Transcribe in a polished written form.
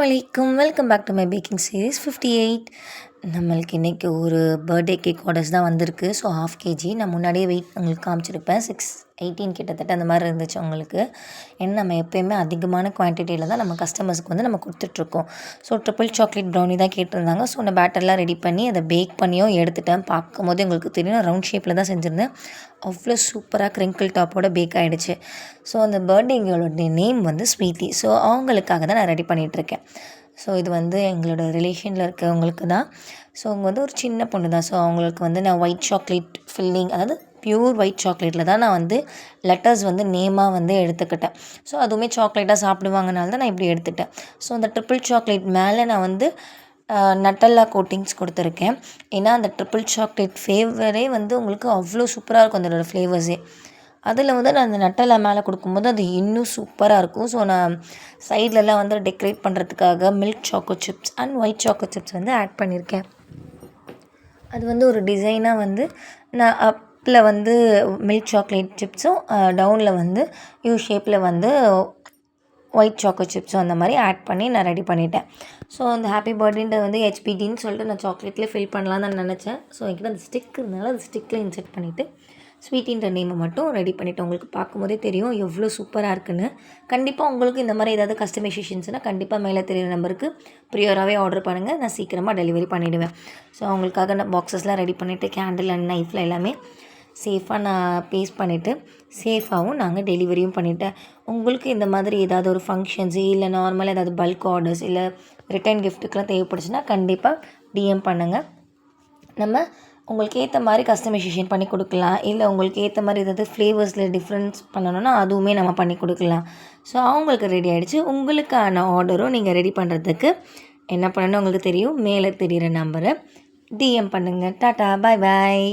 அஸ்ஸலாமு welcome back to my baking series 58. நம்மளுக்கு இன்றைக்கி ஒரு பர்த்டே கேக் ஆர்டர்ஸ் தான் வந்திருக்கு. ஸோ 1/2 kg நான் முன்னாடியே வெயிட் உங்களுக்கு காமிச்சிருப்பேன். 618 கிட்டத்தட்ட அந்த மாதிரி இருந்துச்சு உங்களுக்கு. ஏன்னா நம்ம எப்போயுமே அதிகமான குவான்டிட்டியில் தான் நம்ம கஸ்டமர்ஸ்க்கு வந்து நம்ம கொடுத்துட்ருக்கோம். ஸோ ட்ரிபிள் சாக்லேட் ப்ரௌனி தான் கேட்டிருந்தாங்க. ஸோ நான் பேட்டர்லாம் ரெடி பண்ணி அதை பேக் பண்ணியும் எடுத்துட்டேன். பார்க்கும்போது உங்களுக்கு தெரியும் ரவுண்ட் ஷேப்பில் தான் செஞ்சுருந்தேன். அவ்வளோ சூப்பராக க்ரிங்கிள் டாப்போட பேக் ஆகிடுச்சு. ஸோ அந்த பர்த்டேங்களோட நேம் வந்து ஸ்வீட்டி. ஸோ அவங்களுக்காக தான் நான் ரெடி பண்ணிகிட்ருக்கேன். ஸோ இது வந்து எங்களோட ரிலேஷனில் இருக்கவங்களுக்கு தான். ஸோ அவங்க வந்து ஒரு சின்ன பொண்ணு தான். ஸோ அவங்களுக்கு வந்து நான் ஒயிட் சாக்லேட் ஃபில்லிங், அதாவது ப்யூர் ஒயிட் சாக்லேட்டில் தான் நான் வந்து லெட்டர்ஸ் வந்து நேமாக வந்து எடுத்துக்கிட்டேன். ஸோ அதுவுமே சாக்லேட்டாக சாப்பிடுவாங்கனால தான் நான் இப்படி எடுத்துட்டேன். ஸோ அந்த ட்ரிபிள் சாக்லேட் மேலே நான் வந்து நட்டல்லா கோட்டிங்ஸ் கொடுத்துருக்கேன். ஏன்னா அந்த ட்ரிபிள் சாக்லேட் ஃப்ளேவரே வந்து உங்களுக்கு அவ்வளோ சூப்பராக இருக்கும். அதோடய ஃப்ளேவர்ஸே அதில் வந்து நான் அந்த நட்டல்லா மேலே கொடுக்கும்போது அது இன்னும் சூப்பராக இருக்கும். ஸோ நான் சைட்லலாம் வந்து டெக்கரேட் பண்ணுறதுக்காக milk choco chips and white choco chips வந்து ஆட் பண்ணியிருக்கேன். அது வந்து ஒரு டிசைனாக வந்து நான் அப்பில் வந்து மில்க் சாக்லேட் சிப்ஸும் டவுனில் வந்து யூ ஷேப்பில் வந்து ஒயிட் சாக்கோ சிப்ஸும் அந்த மாதிரி ஆட் பண்ணி நான் ரெடி பண்ணிட்டேன். ஸோ அந்த ஹாப்பி பர்த்டேன்ற வந்து ஹெச்பிடின்னு சொல்லிட்டு நான் சாக்லேட்லேயே ஃபில் பண்ணலான்னு நான் நினச்சேன். ஸோ என்கிட்ட அந்த ஸ்டிக் இருந்தாலும் அந்த ஸ்டிக்கில் இன்செர்ட் பண்ணிவிட்டு ஸ்வீட்டின்ற நேமை மட்டும் ரெடி பண்ணிவிட்டு உங்களுக்கு பார்க்கும்போதே தெரியும் எவ்வளோ சூப்பராக இருக்குன்னு. கண்டிப்பாக உங்களுக்கு இந்த மாதிரி ஏதாவது கஸ்டமைசேஷன்ஸ்னால் கண்டிப்பாக மேலே தெரியிற நம்பருக்கு ப்ரியோராகவே ஆர்டர் பண்ணுங்கள். நான் சீக்கிரமாக டெலிவரி பண்ணிவிடுவேன். ஸோ அவங்களுக்காக நான் பாக்ஸஸ்லாம் ரெடி பண்ணிவிட்டு கேண்டில் அண்ட் நைஃப்பில் எல்லாமே சேஃபாக நான் பேஸ்ட் பண்ணிவிட்டு சேஃபாகவும் நாங்கள் டெலிவரியும் பண்ணிவிட்டேன். உங்களுக்கு இந்த மாதிரி ஏதாவது ஒரு ஃபங்க்ஷன்ஸு இல்லை நார்மலாக ஏதாவது பல்க் ஆர்டர்ஸ் இல்லை ரிட்டன் கிஃப்ட்டுக்கெலாம் தேவைப்படுச்சுன்னா கண்டிப்பாக டிஎம் பண்ணுங்கள். நம்ம உங்களுக்கு ஏற்ற மாதிரி கஸ்டமைசேஷன் பண்ணி கொடுக்கலாம். இல்லை உங்களுக்கு ஏற்ற மாதிரி ஏதாவது ஃப்ளேவர்ஸில் டிஃப்ரென்ஸ் பண்ணணுன்னா அதுவுமே நம்ம பண்ணி கொடுக்கலாம். ஸோ அவங்களுக்கு ரெடி ஆகிடுச்சு. உங்களுக்கான ஆர்டரும் நீங்கள் ரெடி பண்ணுறதுக்கு என்ன பண்ணணும்னு உங்களுக்கு தெரியும். மேலே தெரிகிற நம்பரை டிஎம் பண்ணுங்கள். டாட்டா, பாய் பாய்.